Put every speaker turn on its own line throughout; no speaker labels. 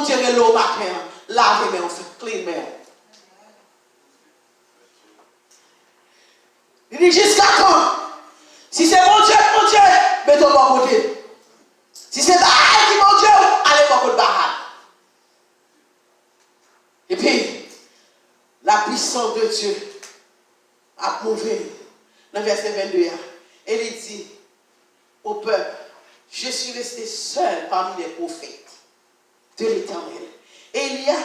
Dieu est l'eau matin, lavez-moi, on fait clean main. Il dit jusqu'à quand? Si c'est mon Dieu, mettez-moi bon côté. Si c'est Baal qui est mon Dieu, allez voir côté Baal. Et puis, la puissance de Dieu a prouvé dans le verset 22. Elle dit au peuple, je suis resté seul parmi les prophètes de l'Éternel. Et il y a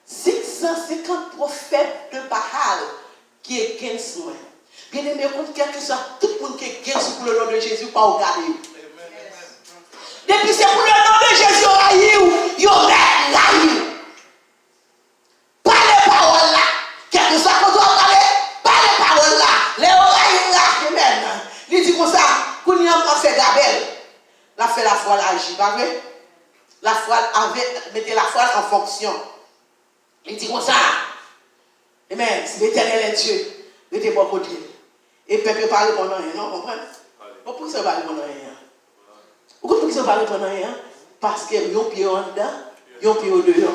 650 prophètes de Baal qui est 15 mois. Bien aimé, quel que soit tout le monde qui est 15 pour le nom de Jésus, pas regarder. Depuis c'est pour le nom de Jésus, il y aurait là. Pas les paroles là. Quel que soit qu'on doit parler, pas les paroles là. Les oreilles là, amen. Il dit comme ça, qu'on y a fait Gabel. La fait la foi l'agit, pas vrai? La foi mettez la foi en fonction. Il dit comme ça. Amen. Si l'Éternel est Dieu, mettez bon côté. Et peuple parle pendant rien, non, comprenez? Pourquoi ça parle pendant rien? Pourquoi ça parle pendant rien? Parce que yon pied en dedans, yon pied au dehors.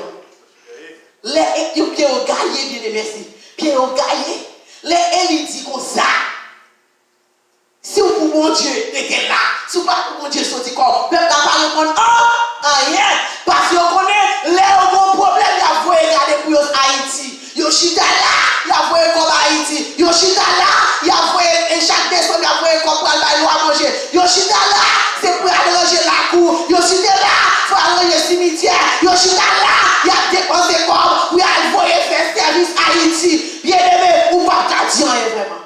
Les yon pied au gaillé, bien merci. Pied au gaillé. Les élites dit comme ça. Si vous pour mon Dieu, mettez là. Si vous pas pour mon Dieu, sorti comme. Peuple n'a pas répondre, rien. Parce que vous connaissez, les gros problèmes, il y a voulu regarder pour Haïti. Yoshida là, il y a voulu comme Haïti. Yoshida là, il y a voulu, chaque décembre, il y a voulu comme pour aller à manger. Yoshida là, c'est pour aller ranger la cour. Yoshida là, il faut aller ranger le cimetière. Yoshida là, il y a dépensé comme pour aller voyer faire service Haïti. Bien aimé, ou pas qu'à dire rien vraiment.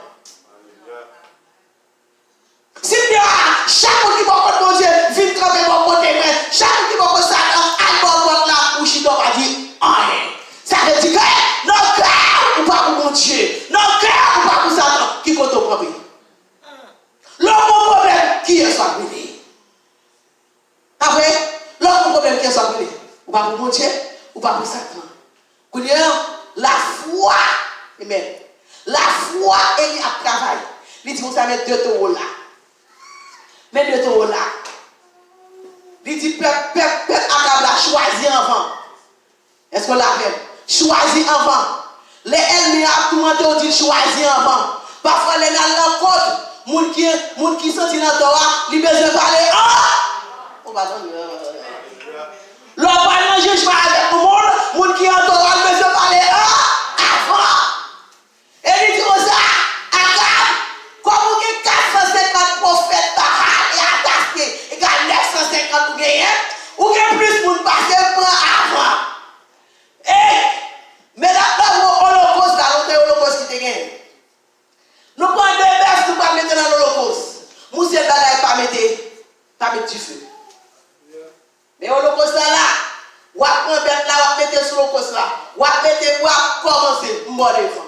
Si bien, chaque fois qui va contre mon Dieu, vite tremper mon côté, chaque fois qui va contre Satan, à bon contre là, ou Chidon va dire rien. Ça veut dire que nos cœurs, ou pas pour mon Dieu, nos cœurs, ou pas pour Satan, qui compte au premier. L'autre problème, qui est soit brûlé. Après, l'autre problème qui est soit brûlé, ou pas pour mon Dieu, ou pas pour Satan. La foi, amen. La foi, elle y a travail. Il dit, vous avez 2 taureaux là. Mais 2 taureaux là. Il dit, peuple arabe l'a choisi avant. Est-ce qu'on l'a fait? Choisi avant. Les ennemis a tout le monde dit choisi avant. Parfois, les gens rencontrent, moun qui sont dans le Torah, ils besoin de parler. On va dans l'on va dans le jugement avec le monde, moun qui est en Torah, ils besoin de parler avant. Et il dit comme ça, Agab, comme vous avez 450 prophètes Baal et attaqués, et 950 pour gagner, ou bien plus pour passer avant. Mais là, l'Holocauste, là, l'Holocauste qui te gagne. Nous prenons 2 bêtes pour pas mettre dans l'Holocauste. Mousse et Badaï pas mettre du feu. Mais l'Holocauste là, ou à prendre bête là, ou à mettre sur l'Holocauste là, ou à mettre bois, commencer, m'en défend.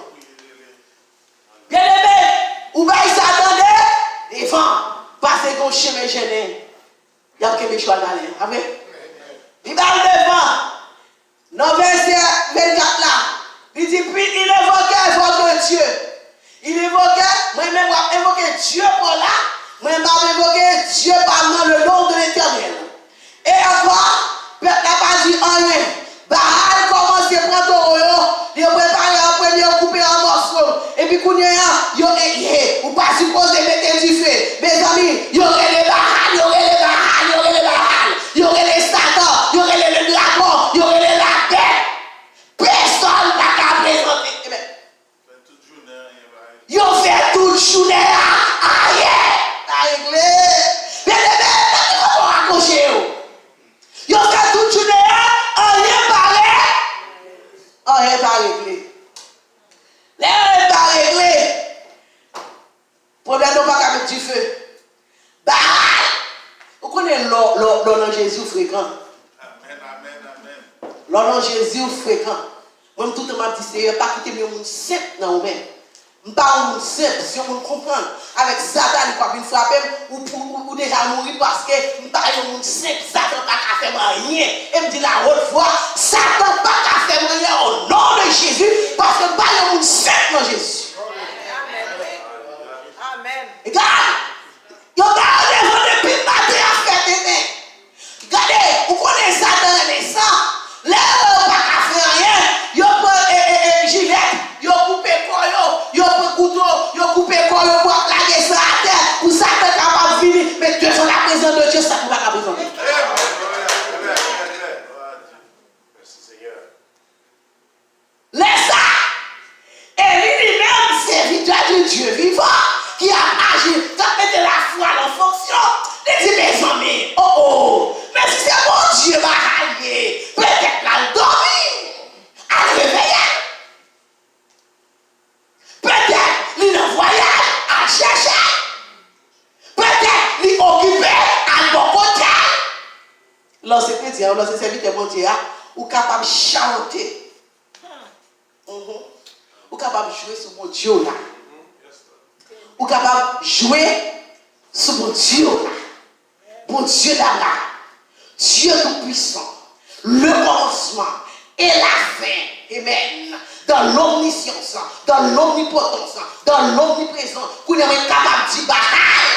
Bien aimé, ou bien il s'attendait, défend. Parce qu'on chemin gêné. Il y a que mes choix d'aller. Amen. Il va devant. Dans verset 24 là, il dit, puis il évoquait votre Dieu. Il évoquait, moi-même, je vais évoquer Dieu pour là, moi-même, je vais évoquer Dieu par le nom de l'Éternel. Et encore, peuple n'a pas dit rien. Baal commence à prendre ton royaume, il a préparé un premier coupé en morceaux. Et puis, quand il y a, ou pas supposé mettre du feu. Mes amis, il y aurait les Baal, il y aurait les Baal, il y aurait les Baal, il y aurait les Satan, il y aurait les dragons, il y aurait les lapins. Personne n'a qu'à présenter. Ils ont fait toute journée à rien. À régler. Mais comment raccrocher? Ils ont fait toute journée à rien parler. Rien pas réglé. Les rien pas réglé. Problème n'est pas qu'à mettre du feu. Bah, vous connaissez l'homme Jésus fréquent.
Amen, amen, amen.
L'homme Jésus fréquent. Moi, tout le monde dit, c'est pas quitter mon simple dans vous-même. Je ne parle pas de simple, si on comprend. Avec Satan, il ne peut pas frapper ou déjà mourir parce que je ne parle pas de simple. Satan n'a pas faire rien. Et me dit la haute fois, Satan n'a pas faire rien au nom de Jésus parce que je parle de simple dans Jésus.
Amen.
Regarde, il y a des gens depuis le matin à faire des mains. Regardez, vous connaissez Satan et les sangs. Dieu vivant qui a agi, qui a mis la foi en fonction. Il dit, mes amis, mais si c'est mon Dieu va rallier, peut-être là, dormir, à le réveiller. Peut-être il est en voyage, à chercher. Peut-être il est occupé à bon côté. Lorsque chrétien, lorsque serviteur mon Dieu, ou capable de chanter. Ou capable de jouer sur mon Dieu là. Ou capable de jouer sur mon Dieu là. Mon Dieu là. Dieu tout-puissant. Le commencement et la fin. Amen. Dans l'omniscience, dans l'omnipotence, dans l'omniprésence. Vous n'êtes pas capable de dire bataille.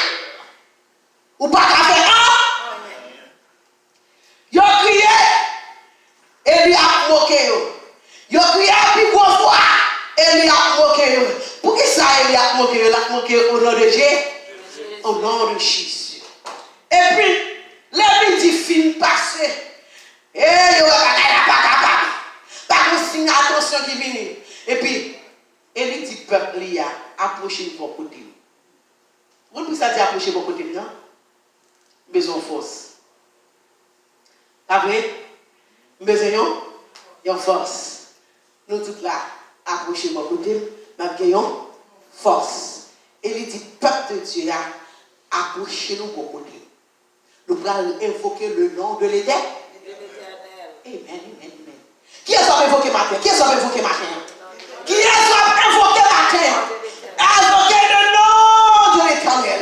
Ou pas capable de faire. Yo crié. Et lui a moqué. Yo crié plus grosse fois. Et lui a moqué. Pour qui ça il a moqué? Il a moqué au nom de Jésus. Au nom de Jésus. Et puis, les midi fin passé. Et yo pas capable. Pas de signe attention qui vient. Et puis, il dit peuple il a approché de votre côté. Vous pouvez ça dire approcher de votre côté, non? Besoin de force. Pas vrai? Besoin de force. Nous tous là, approcher de votre côté, nous avons force. Et il dit peuple de Dieu a approché de votre côté. Nous allons invoquer le nom de l'Éternel. Amen, amen, amen. Qui est-ce qui va invoquer matin? Qui est-ce qui va invoquer matin? Qui est-ce qui va invoquer matin? Invoquer le nom de l'Éternel.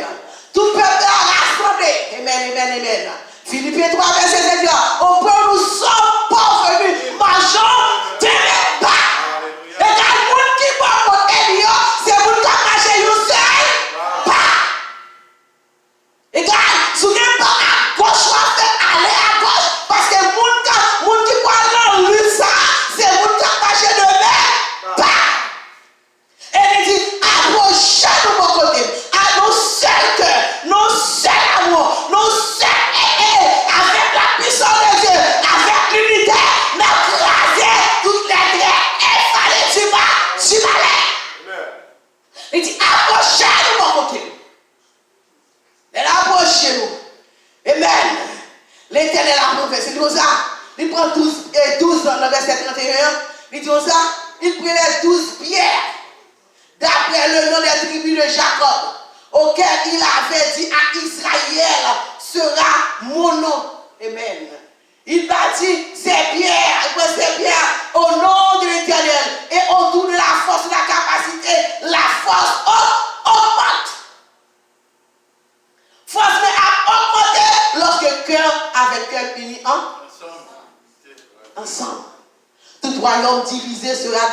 Tout peuple a rassemblé. Amen, amen, amen. Philippiens 3, verset 7. Au point où nous sommes pauvres, marchons, tenez pas. Et quand le monde qui va pour Eliot, c'est pour nous marcher, nous seul, pas. Et quand vous n'êtes pas à gauche, vous aller à gauche, parce que le monde qui va dans le ça, c'est le monde qui marcher de même, pas. Et il dit, approchez-nous de mon côté, à nos seuls cœurs, nos seuls amours, nos seuls avec la puissance de Dieu, avec l'unité, nous craser toutes les traits et fallait tu m'allais. Il dit, approchez-nous de mon côté. Elle approche nous. Amen. L'Éternel a prophète. C'est comme ça. Il prend 12 dans le verset 31. Il dit comme ça. Il prenait 12 pierres d'après le nom des tribus de Jacob, auquel il avait dit à Israël sera mon nom. Amen. Il bâtit ses pierres. Il prend ses pierres au nom de l'Éternel et autour de la force, de la capacité, la force augmente. Force a augmenté lorsque cœur avec cœur uni ensemble. Tout royaume divisé sera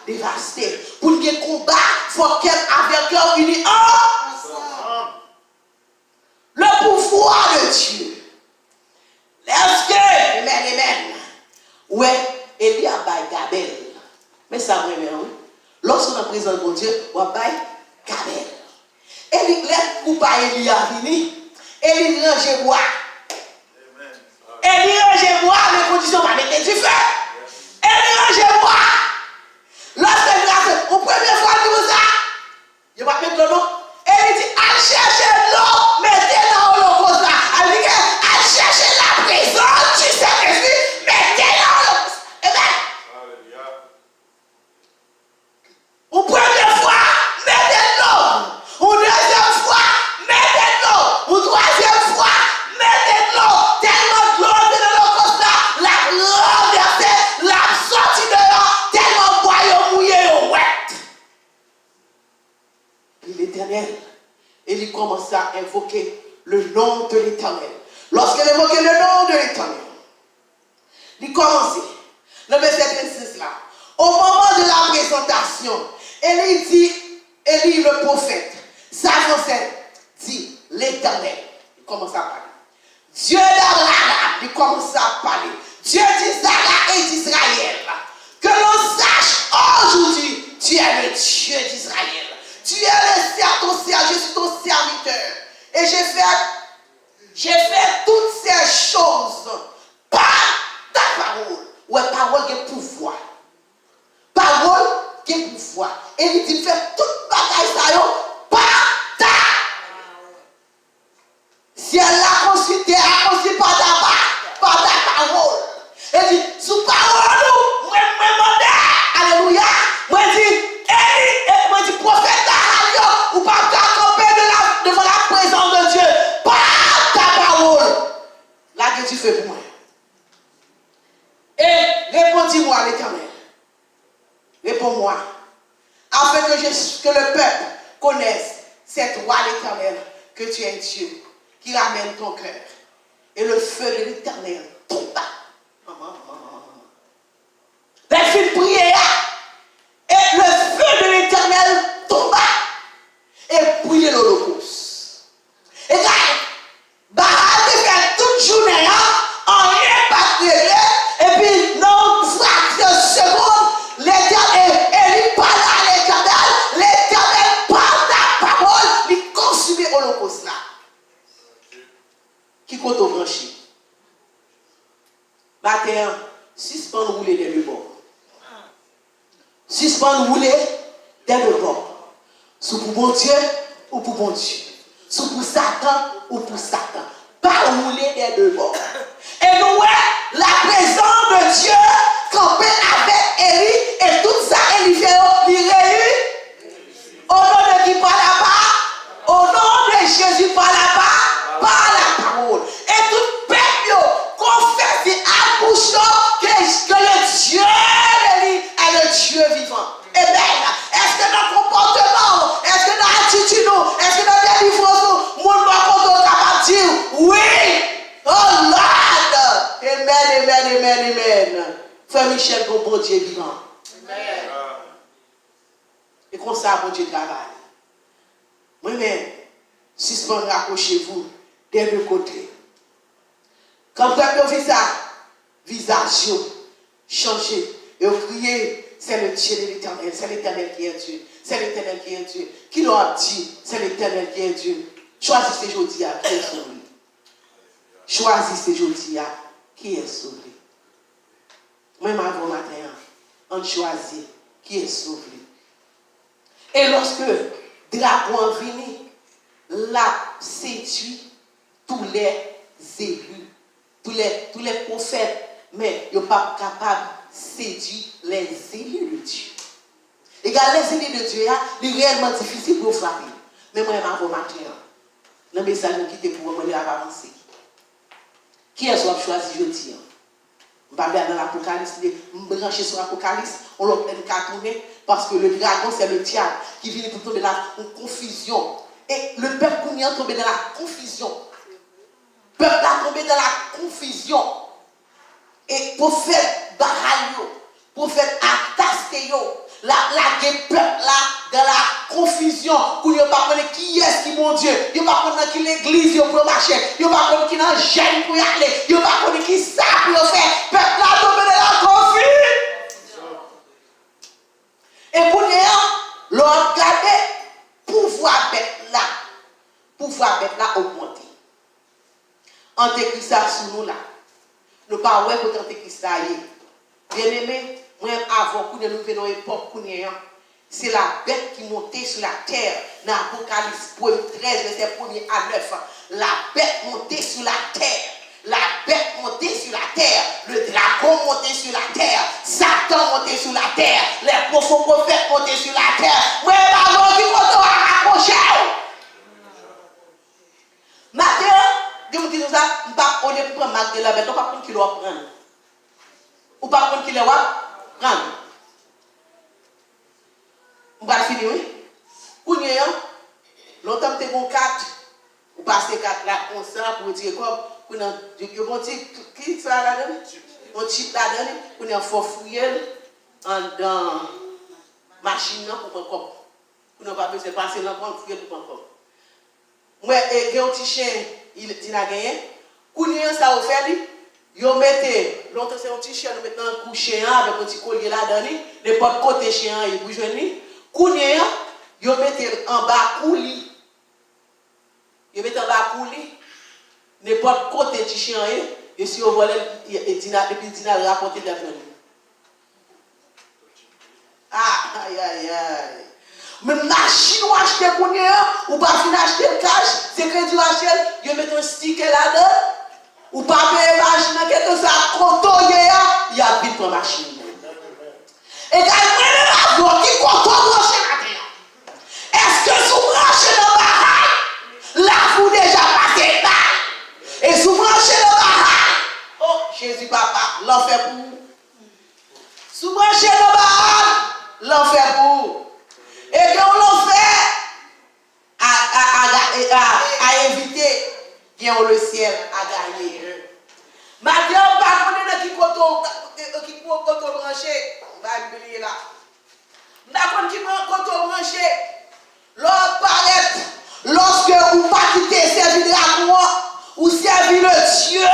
dévasté. Pour le combat, il faut cœur avec cœur uni ensemble. Le pouvoir de Dieu. Lorsque, amen. Ouais, Élie a baillé Gabel. Mais ça va bien, oui. Lorsqu'on a présent de Dieu, on va baillé Gabel. Et les coups à Élie a fini. Élie range bois. Élie range bois, les conditions pas mettre du feu. Élie range bois. Lorsque il a fait, pour première fois, il dit ça. Il va mettre l'eau. Élie dit, à chercher l'eau, mettez dans l'eau comme ça. Elle dit, à chercher la présence, tu sais que je suis, mettez dans l'eau. Amen. Pour première fois, mettez l'eau. Une deuxième fois, mettez de l'eau. Une troisième fois, mettez de l'eau. Tellement de l'eau de l'eau comme ça, la renversée, la sortie dehors, tellement boyau mouillé au wet. Puis l'Éternel, il commence à invoquer le nom de l'Éternel. Lorsqu'il invoquait le nom de l'Éternel, il commence, le verset 36 là, au moment de la présentation, Élie dit, Élie le prophète, s'avançait, dit l'Éternel. Il commence à parler. Dieu d'Abraham, il commence à parler. Dieu d'Isaac et d'Israël. Que l'on sache aujourd'hui, tu es le Dieu d'Israël. Tu es ton serviteur, je suis ton serviteur. Et j'ai fait toutes ces choses par ta parole. Ouais, parole qui est pouvoir. Parole qui est pouvoir. Et il dit, fais toute bagaille ça pas ta. Si elle l'a consulté, elle a consulté par ta parole. Elle dit, sous parole, moi, alléluia, moi, dit, prophète d'Ahalia, ou pas ta camper devant la présence de Dieu, par ta parole. Là, que tu fais pour moi. Et répondis-moi, l'Éternel. Réponds-moi. Afin que le peuple connaisse cette loi, l'Éternel, que tu es Dieu, qui ramène ton cœur. Et le feu de l'Éternel tomba. Les filles prièrent. Et le feu de l'Éternel tomba. Et brûlait l'Holocauste. Et là, Baal fait toute journée, en rien pas réglé. Et puis, dans une fraction de seconde, l'Éternel, il parle à l'Éternel parle ta parole, il consume l'Holocauste là. Qui compte au branché? Matin, suspend rouler des deux bords. Suspend rouler des deux bords. Sous pour bon Dieu ou pour bon Dieu. Sous pour Satan ou pour Satan. Pas rouler des deux bords. Et nous, la présence de Dieu campée avec Élie et tout ça, Élie fait au nom de qui parle là-bas? Au nom de Jésus parle là-bas? Par la parole. Et tout peuple confesse à bouche que le Dieu d'Élie est le Dieu vivant. Amen. Est-ce que dans le comportement, est-ce que dans l'attitude, est-ce que dans la délivrance, mon doit capable de dire oui? Oh Lord! Amen. Frère Michel, bon Dieu vivant. Amen. Et comme ça, bon Dieu travaille. Moi-même, suspendre, accrochez-vous des deux côtés. Quand vous avez vu ça, visage changé, et vous criez, c'est le Dieu de l'Éternel, c'est l'Éternel qui est Dieu, c'est l'Éternel qui est Dieu. Qui l'a dit, c'est l'Éternel qui est Dieu. Choisissez aujourd'hui qui est sauvé. Choisissez aujourd'hui qui est sauvé. Même avant matin, on choisit qui est sauvé. Et lorsque dragon venu, l'a séduit tous les élus, tous les prophètes, mais ils ne sont pas capables de séduire les élus de Dieu. Et les élus de Dieu, c'est réellement difficile pour frapper. Mais moi, avant matin, le message qui était pour moi, je vais avancer. Qui est-ce qu'on choisi aujourd'hui? Je vais aller dans l'Apocalypse, je vais brancher sur l'Apocalypse, on l'a plein de tourner, parce que le dragon, c'est le diable qui vient pour tomber dans la confusion. Et le peuple est tombé dans la confusion. Le peuple a tombé dans la confusion. Et prophète Baal, prophète Atastéo, la peuple là, dans la confusion, pour ne pas connaître qui est qui mon Dieu, ne pas connaître qui l'église pour marcher, ne pas connaître qui n'a gêne pour y aller, ne pas connaître qui ça pour faire. Le peuple là tombé dans la confusion. Et pour nous, l'on regarde pouvoir bête là augmenter. Antéchrist ça sous nous là. Nous pas ouais pour Antéchrist ça y. Bien aimé, moi avant que nous venons époque c'est la bête qui montait sur la terre dans l'Apocalypse 13 verset 1 à 9. La bête montait sur la terre. La bête montait sur la terre. Le dragon montait sur la terre. Satan montait sur la terre. Les prophètes montaient sur la terre. Moi avant qui monte à accrocher. Maintenant, je vous dis ça, on ne peut pas prendre de la bête, on ne peut pas prendre qui doit prendre. Ou pas prendre qui doit prendre. On va finir, oui. Kounye, longtemps tu es bon 4, ou passer 4 là, on sent pour dire comme, on a un petit, qui ça là-dedans? On chip là-dedans, on a un fort fouiller dans machine pour prendre comme. On n'a pas besoin de passer dans le fouiller pour prendre comme. Moi, j'ai un petit chien, il a gagné. Kounye, ça a fait, yo mettez, longtemps c'est un petit chien, nous mettons un coup chien avec un petit collier là-dedans, n'importe côté chien, il bouge venir. Kounye, yo mettez en bas coulis. Yo mettez en bas coulis. N'importe côté petit chien, et si on voit et Dina raconter de la famille. Ah, aïe, aïe, aïe. Même machine ou acheter pour nous, ou pas fin acheter le cash, c'est crédit acheter, ils mettent un sticker là-dedans, ou pas payer machine, quelque chose à contourner, il y a vite pour machine. Et quand même la qui contourne brancher la terre. Est-ce que sous brancher le barrage, là vous déjà passé là, et sous brancher le barrage, oh Jésus papa, l'enfer pour vous. Sous brancher le barrage, l'enfer pour vous. Et quand on l'a fait à éviter, bien le ciel à gagner. Maintenant, on va connaître qui coton branché. On va oublier là. On va qui coton branché. Lorsque vous pas quitter servir de la croix, ou servir le Dieu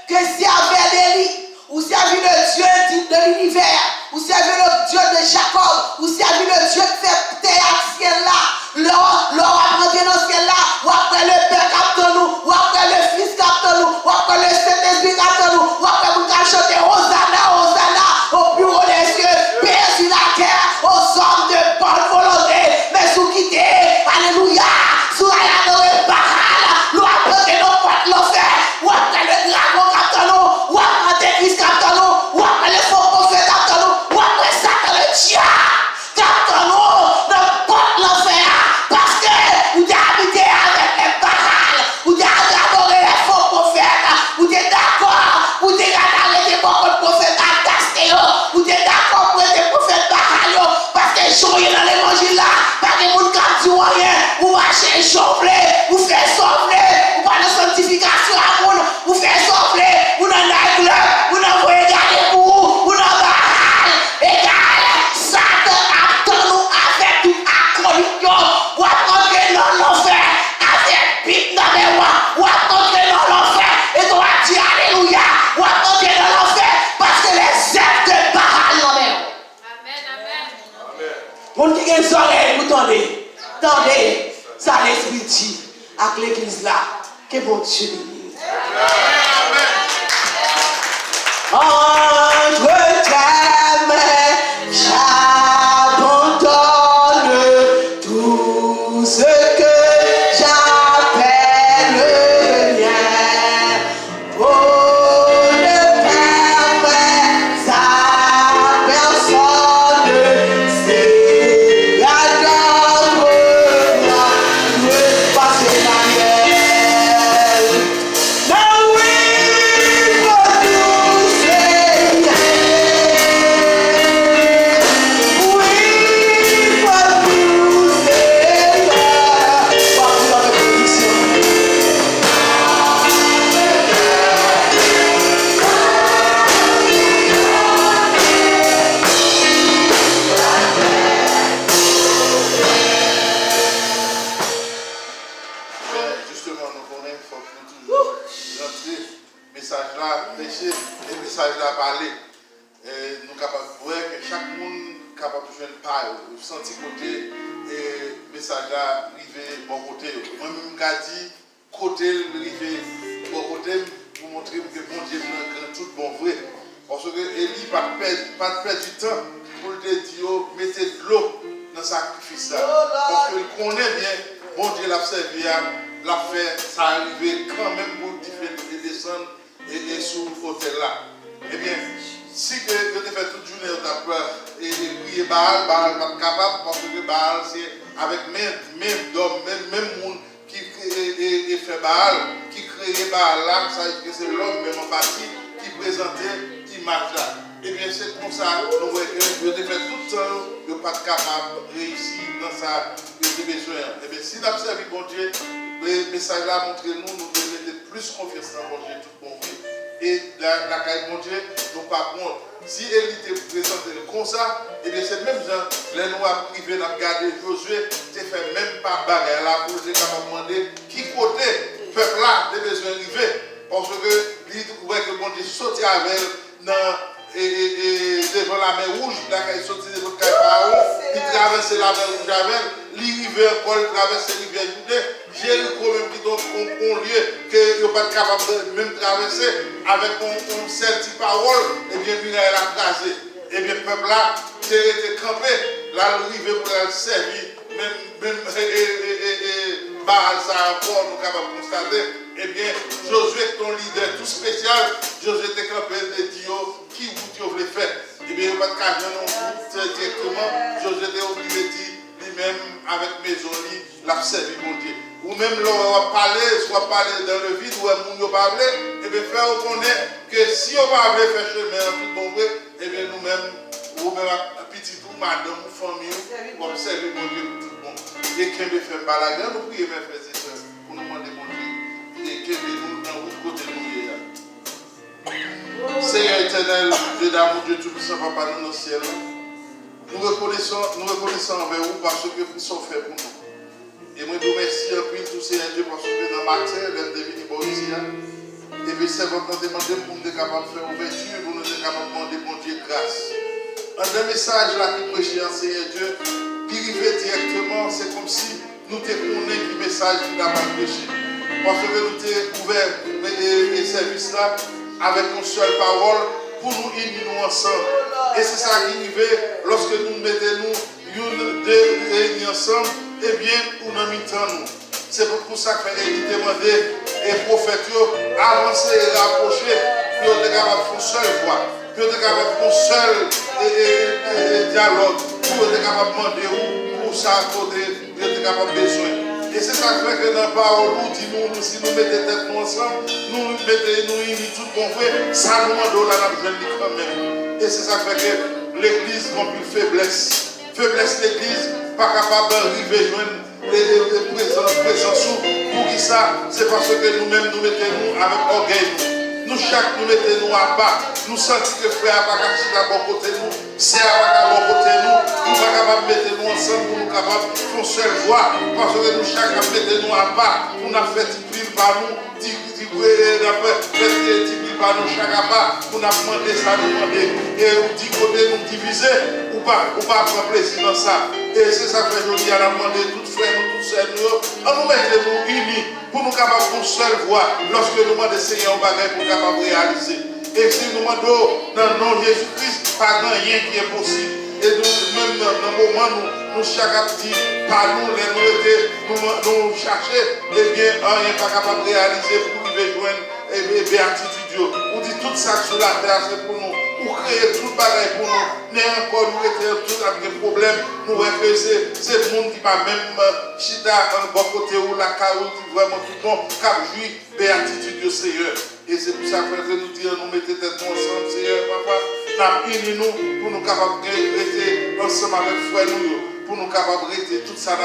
que servait d'Élie, ou servir le Dieu de l'univers, ou servir le Dieu de Jacob, ou servir le Dieu qui fait terre ciel là, l'or apprendre dans ce ciel là, ou après le Père capte nous, ou après le Fils capte nous, ou après le Saint-Esprit capte nous, ou après vous chanter Hosanna, Hosanna, au plus haut des cieux, Père sur la terre, aux hommes de bonne volonté, mais sous quitter, alléluia, sous la adorer Baal, nous apprendre nos portes l'enfer, ou après le dragon capte nous, ou après le Christ capte nous, ou après le faux prophète capte nous, ou après Satan le diable capte nous, nos portes l'enfer, parce que vous habitez avec les Baal, vous adorez les faux prophètes, vous êtes d'accord, vous êtes arrêté beaucoup de prophètes à Castéo, vous êtes d'accord pour les prophètes Baal, parce que je suis dans l'évangile là, parce que vous ne captez rien, vous marchez chauffler, vous faites souffler, vous parlez de sanctification à vous, vous faites souffler, vous n'en avez club, vous n'en voyez garder pour vous n'en Baal, égal, Satan attend nous avec toute accolition, vous attendez dans l'enfer, avec bip dans les rois, vous attendez dans l'enfer, et toi tu alléluia, vous attendez dans l'enfer, parce que les êtres de Baal dans les rois. Mon qui a une oreille, vous tendez, ça l'esprit dit, avec l'église là, que bon Dieu bénisse. Entre tes mains, j'abandonne tout ce que j'appelle le mien. Oh, ne permets à personne, c'est la moi, ne passer ma gueule. Now we will
Justement, nous connaissons, il faut que nous toujours rentrer message là, prêcher et message là parler. Nous sommes capables de voir que chaque monde est capable de faire une part, sentir côté et message là arrivé bon côté. Moi-même, je dis côté arrivé bon côté pour montrer que bon Dieu est tout bon vrai. Parce que Élie n'a pas perdre du temps pour le dire, mettez de l'eau dans le sacrifice là. Parce qu'il connaît bien, bon Dieu l'a servi, l'a fait, ça arrivé quand même pour descendre et sous l'hôtel là. Eh bien, si que je te fais toute journée et prier Baal, Baal n'est pas capable parce que Baal c'est avec même d'hommes, même monde qui fait Baal, qui crée Baal là, ça veut dire que c'est l'homme même en partie qui présentait l'image là. Eh bien, c'est comme ça, nous voyons que je te fais tout le temps, je ne suis pas capable de réussir dans ça, que besoin. Eh bien, si nous avons servi bon Dieu, le message là montre nous devons mettre plus confiance dans bon Dieu, tout bon Dieu. Et la caille de mon Dieu, nous par contre, si elle était présentée comme ça, et bien c'est même gens, les noirs privés, nous regardé Josué, tu fait même pas bagarre là pour demander qui côté peuple là des besoins arriver. Parce que lui trouvait que bon Dieu sortait avec devant la mer rouge, là il sortit de l'autre Pharaon, il traversait la mer rouge avec, il traversait la rivière Judée, Jéricho même qui donne un lieu que il n'est pas capable de même traverser avec une certaine parole, et bien il a crasé. Et bien le peuple là, c'est été campé, là il arrivé pour le servir même Baal, ça encore, nous sommes capables de constater, eh bien, Josué est ton leader tout spécial. Josué était campé de Dieu, qui vous Dieu voulait faire. Eh bien, il n'y a pas de cas, non, directement. Josué était obligé de dire lui-même, avec maison, l'a servi mon Dieu. Ou même l'on va parler, soit parler dans le vide, ou un monde va parler, et bien, faire reconnaître que si on va faire chemin en tout bon vrai, eh bien, nous-mêmes, ou même un petit tout, madame, ou famille, on va servir mon Dieu pour tout bon. Et qui veut faire balagan, nous prions mes frères et sœurs pour nous demander mon Dieu. Et qui veut nous dans l'autre côté de nous. Seigneur éternel, Dieu d'amour, Dieu tout-puissant, Papa, nous dans le ciel. Nous reconnaissons envers vous parce que vous sont faits pour nous. Et moi, je vous remercie en plus tout Seigneur Dieu parce que dans ma terre, l'un des venus ici, et puis c'est votre demander pour nous être capables de faire ouverture, pour nous être capables de demander mon Dieu grâce. Un des messages là qui prêchait en Seigneur Dieu, qui arrivait directement, c'est comme si nous te connaissions le message qui n'a pas prêché. Parce que nous t'avons ouvert les services là avec une seule parole pour nous unir nous ensemble. Et c'est ça qui arrivait lorsque nous mettons une, deux réunions ensemble, eh bien, nous nous mettons. C'est pour ça que il demandait et prophètes avancer et rapprocher pour être capable de faire une seule voix, pour être capable de faire un seul dialogue, pour être capable de demander où, pour ça, pour être capable de besoin. Et c'est ça qui fait que dans la parole, nous disons, si nous mettons tête nous ensemble, nous unis tout bon vrai, ça nous demande là dans le quand même. Et c'est ça qui fait que l'église remplit faiblesse. Faiblesse l'église, pas capable d'arriver joindre les présents sous. Pour qui ça? C'est parce que nous-mêmes nous mettons avec orgueil. Nous chaque nous mettons à bas. Nous sentons que frère n'a pas à bon côté nous, c'est à bon côté nous. Nous sommes capables de mettre nous ensemble pour nous capables de faire une seule voix. Parce que nous chaque mettons à bas. Nous avons fait tirer par nous, par nous chaque à bas. Nous avons demandé ça, nous demander. Et nous dit côté nous diviser, ou pas prendre plaisir dans ça. Et c'est ça que je dis à la demander, toutes frères, nous, toutes sœurs, nous mettons unis pour nous capables de une seule voix. Lorsque nous demandons Seigneur, on va pour nous capables de réaliser. Et si nous demandons dans le nom de Jésus-Christ, pas rien qui est possible. Et nous, même dans le moment, nous chaque dit, par nous, nous chercher, eh bien, rien n'est pas capable de réaliser pour nous rejoindre, et béatitude. On dit tout ça sur la terre, c'est pour nous. Pour créer tout le bagage pour nous. Mais encore, nous étions tous avec des problèmes. Nous voyons que c'est le monde qui va même chita en bon côté ou la carotte, vraiment tout bon, cap jouit, béatitude du Seigneur. Et c'est pour ça que nous disons, nous mettons tête ensemble, Seigneur, papa. Nous unis-nous pour nous capables de rester ensemble avec frère nous, pour nous capables de rester tout ça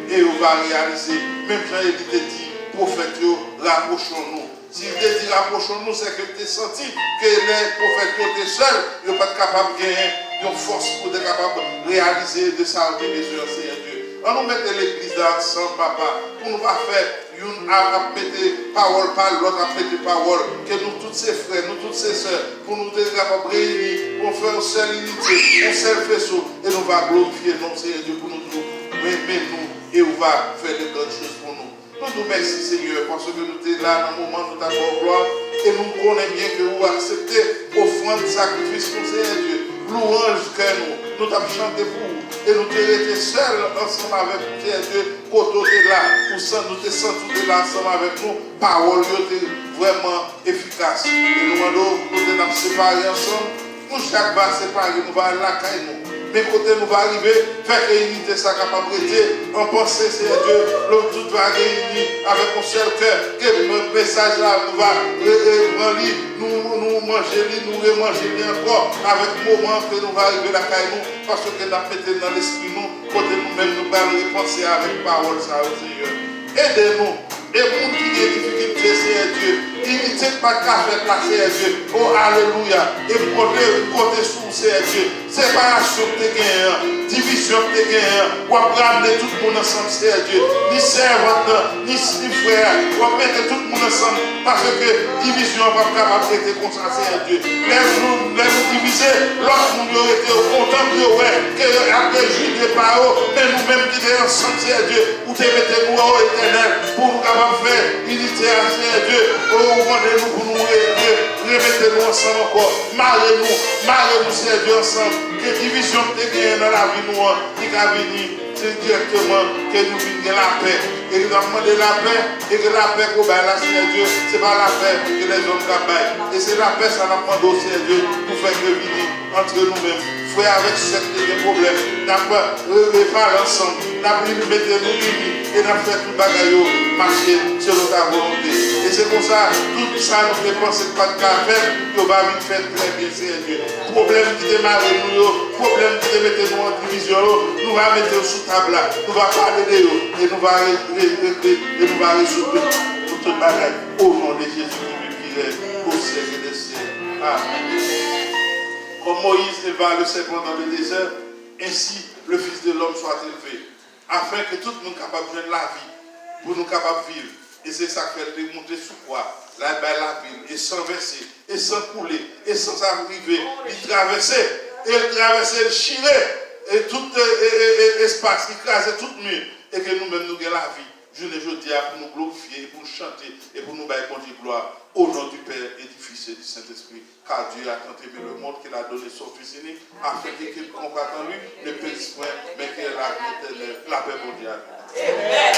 et on va réaliser. Même Jean-Élie te dit, prophète, rapprochons-nous. Si vous dit rapprochons-nous, c'est que tu as senti que les prophètes étaient seuls, ils ne sont pas capables de gagner une force pour être capables de réaliser de ça des mesures, Seigneur Dieu. On nous mette l'église ensemble, papa, pour nous pas faire une à mettre parole par l'autre, à mettre parole, que nous, tous ces frères, nous, toutes ces sœurs, pour nous être capables de réunir, pour faire une seule unité, un seul faisceau, et nous va glorifier notre Seigneur Dieu pour nous dire, mais nous, et on va faire de grandes choses pour nous. Nous nous remercions, Seigneur, parce que nous sommes là dans le moment de ta gloire et nous connaissons bien que vous acceptez offrande, sacrifice pour Seigneur Dieu. Louange que nous t'avons chanté pour vous et nous te restés seuls ensemble avec vous, Seigneur Dieu, côté de là, nous te sentons là ensemble avec nous, parole vraiment efficace. Et nous nous séparer ensemble, nous chaque va séparer, nous va la caille nous. Mais côté nous va arriver, faire que l'unité sa capacité, en pensée, Seigneur Dieu, l'autre tout va réunir avec un seul cœur, que le message là nous va relire, nous manger, nous remanger encore, avec le moment que nous va arriver la caille nous, parce que nous avons mis dans l'esprit nous, côté nous-mêmes, nous allons penser avec parole, ça, Seigneur. Aidez-nous, et pour qui a des difficultés, Seigneur Dieu, unité pas de café, Seigneur Dieu, oh Alléluia, et comptez sur Seigneur Dieu, séparation de gagnants, division de gagnants, pour ramener tout le monde ensemble, Seigneur Dieu, ni servant, ni frère, pour mettre tout le monde ensemble, parce que division va pas capable d'être comme ça, Seigneur Dieu. Laisse-nous diviser, l'autre nous aurait été content que après juger par eux, mais nous-mêmes qui sommes ensemble, Seigneur Dieu, pour te mettre nous au éternel, pour nous capables de faire unité à Seigneur Dieu, oh demandons pour nous remettre nous ensemble encore. Marrez-nous, servir ensemble. Que division que tu dans la vie, nous, qui va venir, c'est directement que nous venions la paix. Et nous demandons la paix, et que la paix qu'on va là, Seigneur Dieu, ce n'est pas la paix que les hommes travaillent. Et c'est la paix, ça nous demande au Seigneur Dieu, pour faire que venir entre nous-mêmes. Frère, avec des problèmes, nous avons parlé ensemble, nous avons mis nous unis et nous avons fait tout le bagaille marcher selon ta volonté. Et c'est pour ça, tout ça, nous dépensons pas de faire, nous allons faire très bien, Seigneur Dieu. Problème qui démarre nous, problème qui démarre nous en division, nous allons mettre sous table, nous allons parler de eux et nous allons résoudre toute le bagaille au nom de Jésus qui vit au siècle des siècles. Amen. Comme Moïse éleva le serpent dans le désert, ainsi le Fils de l'homme soit élevé, afin que tout le monde capable de jouer la vie, pour nous capables de vivre. Et c'est ça qui fait monter sous quoi, la ville, et sans verser, et sans couler, et sans arriver, il traversait, le chirer, et tout espace, il crasait tout mur, et que nous-mêmes nous gagnons la vie. Je ne dis pour nous glorifier, pour nous chanter, et pour nous bailler gloire. Au nom du Père et du Fils et du Saint-Esprit, car Dieu a tant aimé le monde qu'il a donné son Fils unique, afin que quiconque croit en lui ne périsse point, mais qu'il ait la vie éternelle, la paix mondiale. Amen.